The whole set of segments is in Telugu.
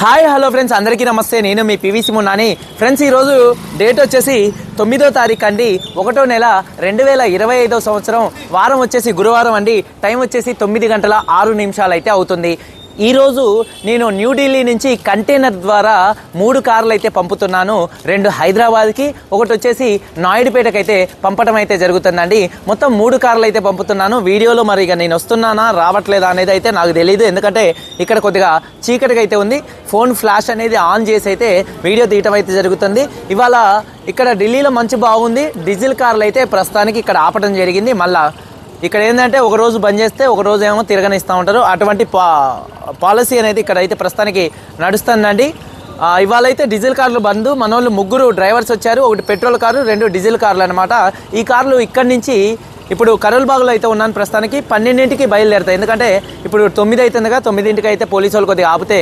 హాయ్ హలో ఫ్రెండ్స్, అందరికీ నమస్తే. నేను మీ పివిసి మున్నాని. ఫ్రెండ్స్, ఈరోజు డేట్ వచ్చేసి 9వ తారీఖు అండి, 1వ నెల 2025 సంవత్సరం. వారం వచ్చేసి గురువారం అండి. టైం వచ్చేసి 9:06 అయితే అవుతుంది. ఈరోజు నేను న్యూఢిల్లీ నుంచి కంటైనర్ ద్వారా 3 కార్లు అయితే పంపుతున్నాను. 2 హైదరాబాద్కి, ఒకటి వచ్చేసి నాయుడుపేటకి అయితే పంపడం అయితే జరుగుతుందండి. మొత్తం 3 కార్లు అయితే పంపుతున్నాను. వీడియోలో మరి ఇక నేను వస్తున్నానా రావట్లేదా అనేది అయితే నాకు తెలియదు, ఎందుకంటే ఇక్కడ కొద్దిగా చీకటిగా అయితే ఉంది. ఫోన్ ఫ్లాష్ అనేది ఆన్ చేసి అయితే వీడియో తీయటం అయితే జరుగుతుంది. ఇవాళ ఇక్కడ ఢిల్లీలో మంచి బాగుంది. డీజిల్ కార్లు అయితే ప్రస్తుతానికి ఇక్కడ ఆపడం జరిగింది. మళ్ళీ ఇక్కడ ఏంటంటే ఒక రోజు బంద్ చేస్తే ఒక రోజు ఏమో తిరగనిస్తూ ఉంటారు. అటువంటి పాలసీ అనేది ఇక్కడ అయితే ప్రస్తుతానికి నడుస్తుందండి. ఇవాళ అయితే డీజిల్ కార్లు బంద్. మన వాళ్ళు 3 డ్రైవర్స్ వచ్చారు. ఒకటి పెట్రోల్ కారు, 2 డీజిల్ కార్లు అనమాట. ఈ కార్లు ఇక్కడి నుంచి ఇప్పుడు కరోల్బాగ్లో అయితే ఉన్నాను. ప్రస్తుతానికి 12ంటికి బయలుదేరుతాయి. ఎందుకంటే ఇప్పుడు 9 అవుతుందిగా, 9ంటికి అయితే పోలీసు వాళ్ళు కొద్దిగా ఆపితే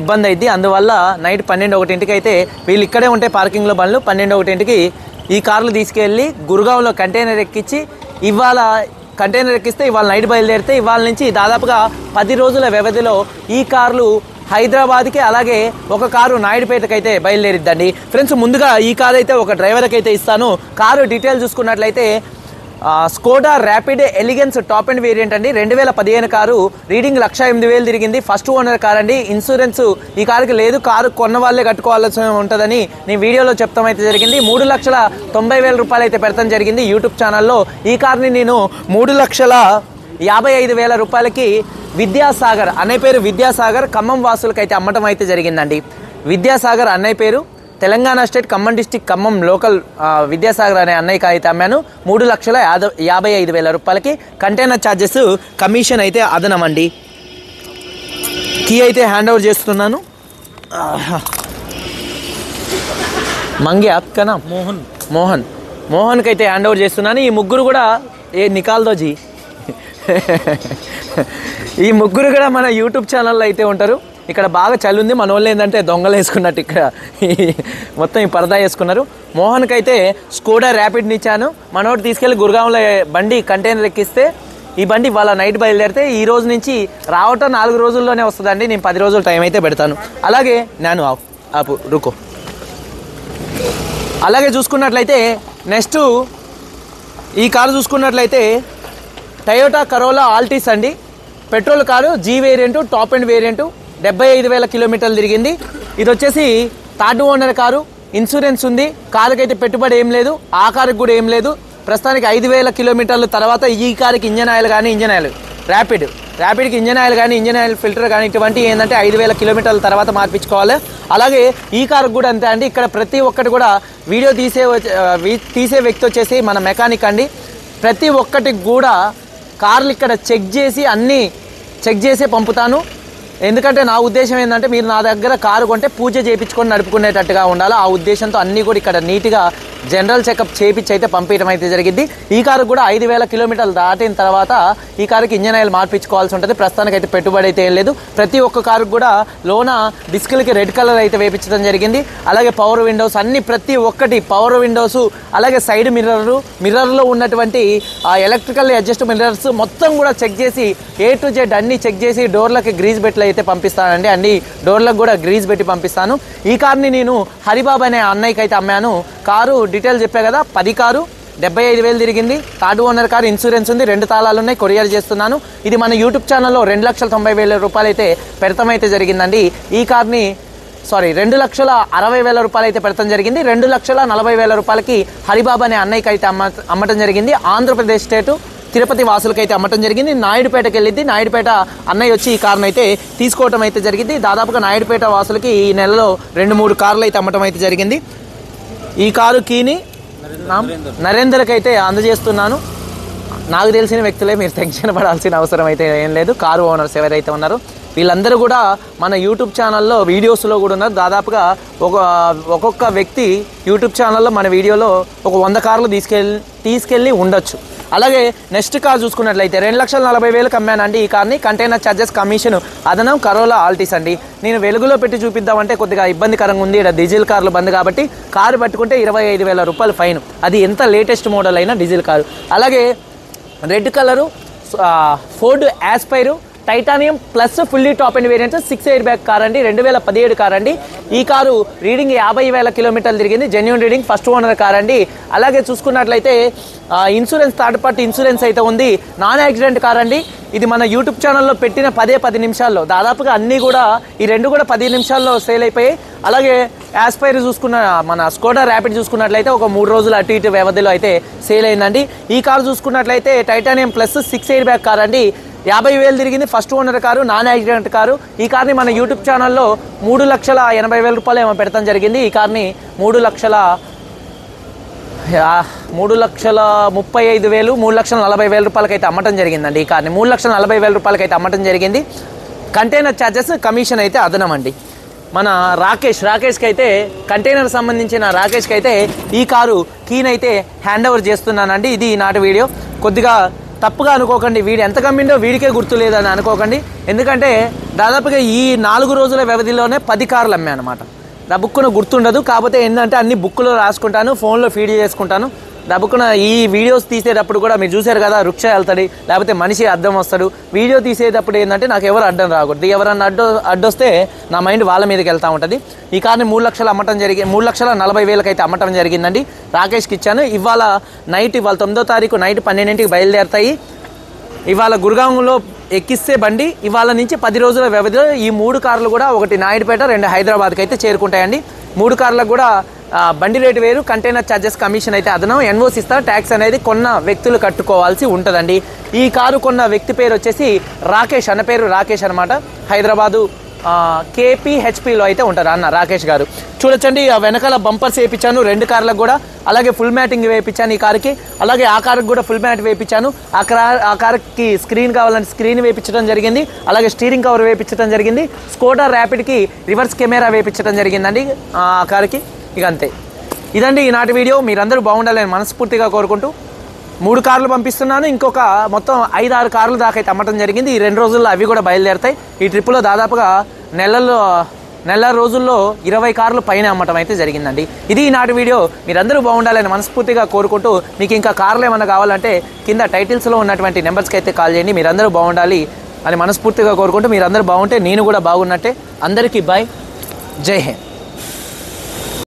ఇబ్బంది అయింది. అందువల్ల నైట్ 12-1ంటికి అయితే వీళ్ళు ఇక్కడే ఉంటాయి పార్కింగ్లో బండ్లు. 12-1ంటికి ఈ కార్లు తీసుకెళ్ళి గురుగావ్లో కంటైనర్ ఎక్కించి, ఇవాళ కంటైనర్ ఎక్కిస్తే ఇవాళ నైట్ బయలుదేరితే ఇవాళ నుంచి దాదాపుగా 10 రోజుల వ్యవధిలో ఈ కార్లు హైదరాబాద్కి, అలాగే ఒక కారు నాయుడుపేటకి అయితే బయలుదేరిద్దండి. ఫ్రెండ్స్, ముందుగా ఈ కారు అయితే ఒక డ్రైవర్కి అయితే ఇస్తాను. కారు డీటెయిల్ చూసుకున్నట్లయితే Skoda rapid elegance top and variant అండి. 2015 కారు. రీడింగ్ 1,08,000 తిరిగింది. ఫస్ట్ ఓనర్ కార్ అండి. ఇన్సూరెన్స్ ఈ కారుకి లేదు. కారు కొన్న వాళ్ళే కట్టుకోవాల్సి ఉంటుందని నేను వీడియోలో చెప్తాం అయితే జరిగింది. 3,90,000 రూపాయలు అయితే పెడతాం జరిగింది యూట్యూబ్ ఛానల్లో. ఈ కార్ని నేను 3,55,000 రూపాయలకి విద్యాసాగర్ అన్నయ్య పేరు, విద్యాసాగర్ ఖమ్మం వాసులకి అయితే అమ్మటం అయితే జరిగిందండి. విద్యాసాగర్ అన్నయ్య పేరు, Telangana state Khammam district, Khammam local Vidyasagar అనే అన్నయ్యకి అయితే అమ్మాను 3,55,000 రూపాయలకి. కంటైనర్ ఛార్జెస్ కమిషన్ అయితే అదనమండి. కీ అయితే హ్యాండ్ ఓవర్ చేస్తున్నాను. మంగే అక్కనా మోహన్కి అయితే హ్యాండ్ ఓవర్ చేస్తున్నాను. ఈ 3 కూడా నికాల్దోజీ ఈ 3 కూడా మన యూట్యూబ్ ఛానల్లో అయితే ఉంటారు. ఇక్కడ బాగా చలి ఉంది. మన వాళ్ళు ఏంటంటే దొంగలు వేసుకున్నట్టు ఇక్కడ మొత్తం ఈ పరదా వేసుకున్నారు. మోహన్కి అయితే స్కోడా ర్యాపిడ్ని ఇచ్చాను. మనోడు తీసుకెళ్ళి గురుగావ్లో బండి కంటైనర్ ఎక్కిస్తే ఈ బండి వాళ్ళ నైట్ బయలుదేరితే ఈ రోజు నుంచి రావటం 4 రోజుల్లోనే వస్తుందండి. నేను 10 రోజులు టైం అయితే పెడతాను. అలాగే నేను ఆపు రుకో. అలాగే చూసుకున్నట్లయితే నెక్స్ట్ ఈ కారు చూసుకున్నట్లయితే టయోటా కరోలా ఆల్టిస్ అండి. Petrol car, G variant, top end variant. 75,000 కిలోమీటర్లు తిరిగింది. ఇది వచ్చేసి థర్డ్ ఓనర్ కారు. ఇన్సూరెన్స్ ఉంది. కారుకి అయితే పెట్టుబడి ఏం లేదు, ఆ కారుకి కూడా ఏం లేదు. ప్రస్తుతానికి 5,000 కిలోమీటర్ల తర్వాత ఈ కారుకి ఇంజన్ ఆయిల్ కానీ, ర్యాపిడ్కి ఇంజన్ ఆయిల్ కానీ, ఇంజన్ ఆయిల్ ఫిల్టర్ కానీ ఇటువంటి ఏంటంటే 5,000 కిలోమీటర్ల తర్వాత మార్పించుకోవాలి. అలాగే ఈ కారుకు కూడా అంతే అండి. ఇక్కడ ప్రతి ఒక్కటి కూడా వీడియో తీసే వ్యక్తి వచ్చేసి మన మెకానిక్ అండి. ప్రతి ఒక్కటికి కూడా కార్లు ఇక్కడ అన్నీ చెక్ చేసి పంపుతాను. ఎందుకంటే నా ఉద్దేశం ఏంటంటే మీరు నా దగ్గర కారు కొంటే పూజ చేయించుకొని నడుపుకునేటట్టుగా ఉండాలి. ఆ ఉద్దేశంతో అన్నీ కూడా ఇక్కడ నీట్గా జనరల్ చెకప్ చేయించి అయితే పంపించడం అయితే జరిగింది. ఈ కారు కూడా 5,000 కిలోమీటర్లు దాటిన తర్వాత ఈ కారుకి ఇంజన్ ఆయిల్ మార్పించుకోవాల్సి ఉంటుంది. ప్రస్తుతానికి అయితే పెట్టుబడి అయితే ఏం లేదు. ప్రతి ఒక్క కారుకు కూడా లోన డిస్కులకి రెడ్ కలర్ అయితే వేయించడం జరిగింది. అలాగే పవర్ విండోస్ అన్ని ప్రతి ఒక్కటి పవర్ విండోస్, అలాగే సైడ్ మిర్రర్లో ఉన్నటువంటి ఎలక్ట్రికల్ అడ్జస్ట్ మిర్రర్స్ మొత్తం కూడా చెక్ చేసి A to Z అన్ని చెక్ చేసి డోర్లకి గ్రీజ్ పెట్టి అయితే పంపిస్తానండి. అన్ని డోర్లకు కూడా గ్రీజ్ పెట్టి పంపిస్తాను. ఈ కార్ని నేను హరిబాబు అనే అన్నయ్యకి అయితే అమ్మాను. కారు డీటెయిల్ చెప్పా కదా, 10 కారు, 75,000 తిరిగింది. థర్డ్ ఓనర్ కారు, ఇన్సూరెన్స్ ఉంది, 2 తాళాలు ఉన్నాయి. కొరియర్ చేస్తున్నాను. ఇది మన యూట్యూబ్ ఛానల్లో 2,90,000 రూపాయలు అయితే పెడతామైతే జరిగిందండి. ఈ కార్ని 2,60,000 రూపాయలు అయితే పెడతాం జరిగింది. 2,40,000 రూపాయలకి హరిబాబు అనే అన్నయ్యకి అయితే అమ్మటం జరిగింది. ఆంధ్రప్రదేశ్ స్టేటు తిరుపతి వాసులకి అయితే అమ్మటం జరిగింది. నాయుడుపేటకి వెళ్ళింది. నాయుడుపేట అన్నయ్య వచ్చి ఈ కార్ను అయితే తీసుకోవటం అయితే జరిగింది. దాదాపుగా నాయుడుపేట వాసులకి ఈ నెలలో 2-3 కార్లు అయితే అమ్మటం అయితే జరిగింది. ఈ కారు కీని నరేందర్కి అయితే అందజేస్తున్నాను. నాకు తెలిసిన వ్యక్తులే, మీరు టెన్షన్ పడాల్సిన అవసరం అయితే ఏం లేదు. కారు ఓనర్స్ ఎవరైతే ఉన్నారో వీళ్ళందరూ కూడా మన యూట్యూబ్ ఛానల్లో వీడియోస్లో కూడా ఉన్నారు. దాదాపుగా ఒక్కొక్క వ్యక్తి యూట్యూబ్ ఛానల్లో మన వీడియోలో ఒక 100 కార్లు తీసుకెళ్ళి ఉండొచ్చు. అలాగే నెక్స్ట్ కార్ చూసుకున్నట్లయితే 2,40,000 అమ్మానండి ఈ కార్ని. కంటైనర్ ఛార్జెస్ కమిషన్ అదనం కరోలా ఆల్టిస్ అండి. నేను వెలుగులో పెట్టి చూపిద్దామంటే కొద్దిగా ఇబ్బందికరంగా ఉంది. ఇక్కడ డీజిల్ కార్లు బంద్ కాబట్టి కారు పట్టుకుంటే 25,000 రూపాయలు ఫైన్. అది ఎంత లేటెస్ట్ మోడల్ అయినా డీజిల్ కారు. అలాగే red colour Ford aspire titanium plus fully top and variant 6 air bag car అండి, 2017 కార్ అండి. ఈ కారు రీడింగ్ 50,000 కిలోమీటర్లు తిరిగింది, genuine reading, first owner car అండి. అలాగే చూసుకున్నట్లయితే ఇన్సూరెన్స్ థర్డ్ పార్టీ ఇన్సూరెన్స్ అయితే ఉంది, నాన్ యాక్సిడెంట్ కార్ అండి. ఇది మన యూట్యూబ్ ఛానల్లో పెట్టిన 10 నిమిషాల్లో దాదాపుగా అన్నీ కూడా ఈ రెండు కూడా 10 నిమిషాల్లో సేల్ అయిపోయాయి. అలాగే యాస్పైర్ చూసుకున్న మన స్కోడా ర్యాపిడ్ చూసుకున్నట్లయితే ఒక 3 రోజులు అటు ఇటు వ్యవధిలో అయితే సేల్ అయిందండి. ఈ కారు చూసుకున్నట్లయితే titanium plus 6 air bag car అండి, 50,000 తిరిగింది, first owner car, non accident car. ఈ కార్ని మన యూట్యూబ్ ఛానల్లో 3,80,000 రూపాయలు ఏమో పెడతాం జరిగింది. ఈ కార్ని 3,35,000 3,40,000 రూపాయలకి అయితే అమ్మటం జరిగిందండి. ఈ కార్ని 3,40,000 రూపాయలకి అయితే అమ్మటం జరిగింది. కంటైనర్ ఛార్జెస్ కమిషన్ అయితే అదనం అండి. మన రాకేష్కి అయితే కంటైనర్ సంబంధించిన రాకేష్కి అయితే ఈ కారు కీన్ అయితే హ్యాండ్ ఓవర్ చేస్తున్నానండి. ఇది ఈనాటి వీడియో. కొద్దిగా తప్పుగా అనుకోకండి, వీడు ఎంత కమ్మిండో వీడికే గుర్తు లేదని అనుకోకండి. ఎందుకంటే దాదాపుగా ఈ 4 రోజుల వ్యవధిలోనే 10 కార్లు అమ్మాయి అనమాట. నా బుక్కును గుర్తుండదు, కాకపోతే ఏంటంటే అన్ని బుక్లో రాసుకుంటాను, ఫోన్లో ఫీడ్ చేసుకుంటాను. దబ్బుకున్న ఈ వీడియోస్ తీసేటప్పుడు కూడా మీరు చూశారు కదా, రుక్ష వెళ్తాడు, లేకపోతే మనిషి అడ్డం వస్తాడు. వీడియో తీసేటప్పుడు ఏంటంటే నాకు ఎవరు అడ్డం రాకూడదు, ఎవరన్నా అడ్డొస్తే నా మైండ్ వాళ్ళ మీదకి వెళ్తూ ఉంటుంది. ఈ కార్ని 3 లక్షలు అమ్మటం జరిగింది, 3,40,000 అయితే అమ్మటం జరిగిందండి. రాకేష్కి ఇచ్చాను. ఇవాళ 9వ తారీఖు నైట్ 12ంటికి బయలుదేరుతాయి. ఇవాళ గురుగాంలో ఎక్కిస్తే బండి ఇవాళ నుంచి 10 రోజుల వ్యవధిలో ఈ 3 కార్లు కూడా, ఒకటి నాయుడుపేట, 2 హైదరాబాద్కి అయితే చేరుకుంటాయండి. 3 కార్లకు కూడా బండి రేటు వేరు, కంటైనర్ ఛార్జెస్ కమిషన్ అయితే అదనం, ఎన్ఓసి ఇస్తారు, ట్యాక్స్ అనేది కొన్న వ్యక్తులు కట్టుకోవాల్సి ఉంటుందండి. ఈ కారు కొన్న వ్యక్తి పేరు వచ్చేసి రాకేష్, అన్న పేరు రాకేష్ అనమాట. హైదరాబాదు KPHPలో అయితే ఉంటారు అన్న రాకేష్ గారు. చూడొచ్చండి, ఆ వెనకాల బంపర్స్ వేయించాను 2 కార్లకు కూడా, అలాగే ఫుల్ మ్యాటింగ్ వేయించాను ఈ కార్కి, అలాగే ఆ కార్కి కూడా ఫుల్ మ్యాట్ వేయించాను. ఆ కార్కి స్క్రీన్ కావాలంటే స్క్రీన్ వేయించడం జరిగింది, అలాగే స్టీరింగ్ కవర్ వేయించడం జరిగింది. స్కోడా ర్యాపిడ్కి రివర్స్ కెమెరా వేయించడం జరిగిందండి ఆ కార్కి. ఇక అంతే, ఇదండి ఈనాటి వీడియో. మీరందరూ బాగుండాలని మనస్ఫూర్తిగా కోరుకుంటూ 3 కార్లు పంపిస్తున్నాను. ఇంకొక మొత్తం 5-6 కార్లు దాకా అయితే అమ్మటం జరిగింది. ఈ 2 రోజుల్లో అవి కూడా బయలుదేరుతాయి. ఈ ట్రిప్లో దాదాపుగా నెల రోజుల్లో 20 కార్లు పైన అమ్మటం అయితే జరిగిందండి. ఇది ఈనాటి వీడియో. మీరందరూ బాగుండాలని మనస్ఫూర్తిగా కోరుకుంటూ, మీకు ఇంకా కార్లు ఏమైనా కావాలంటే కింద టైటిల్స్లో ఉన్నటువంటి నెంబర్స్కి అయితే కాల్ చేయండి. మీరందరూ బాగుండాలి అని మనస్ఫూర్తిగా కోరుకుంటూ, మీరందరూ బాగుంటే నేను కూడా బాగున్నట్టే. అందరికీ బాయ్, జై హింద్.